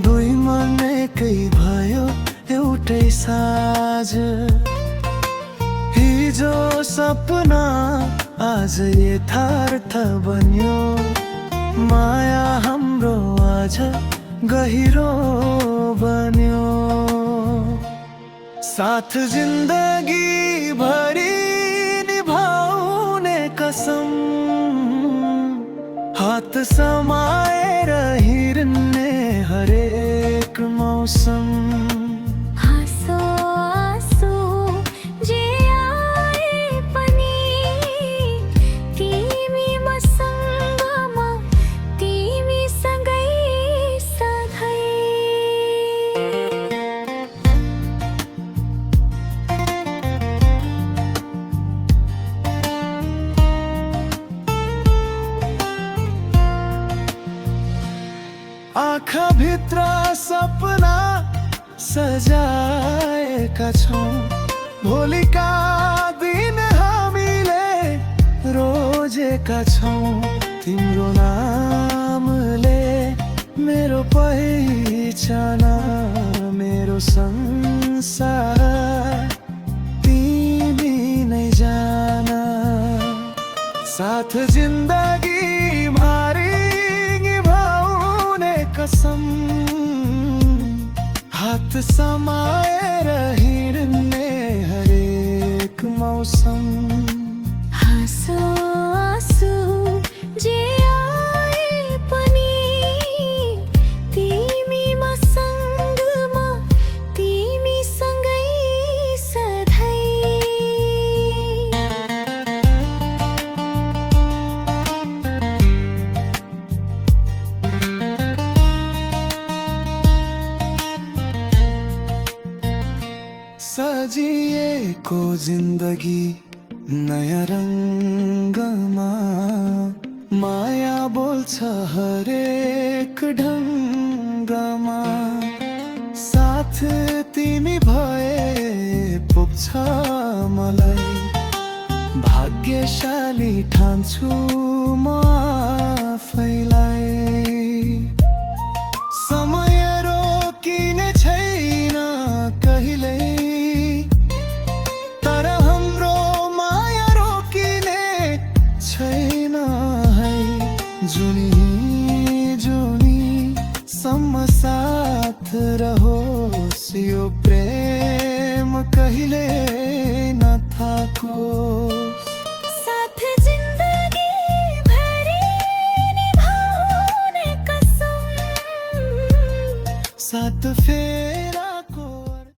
दुई मन एकै भयो एउटै साँझ, हिजो सपना आज यथार्थ बन्यो। माया हाम्रो आज गहिरो बन्यो। साथ जिन्दगी भरि निभाउने कसम, हात समाएर हिँड्ने हरेक मौसम। हाँसो आँसु जे आए पनि तिमी मसँगमा, तिमी सँगै सधैँ। आँखा भित्र सपना सजाएका छौँ, भोलिका दिन हामीले रोजेका छौँ। तिम्रो नामले मेरो पहिचान, मेरो संसार तिमी नै जान। साथ जिन्दगी भरि निभाउने कसम, हात समाएर हिँड्ने हरेक मौसम। हाँसो आँसु जे आए पनि तिमी मसँगमा, तिमी सँगै सधैँ। सजिएको जिन्दगी नयाँ रङ्गमा, माया बोल्छ हरेक ढङ्गमा। साथ तिमी भए पुग्छ मलाई, भाग्यशाली ठान्छु म आफैलाई। समय रोकिने छैन कहिल्यै, तर हाम्रो माया रोकिने छैन है। जुनी जुनी सम्म साथ रहोस्, यो प्रेम कहिले नथाकोस्। साथ जिन्दगी भरि निभाउने कसम, साथ फेरि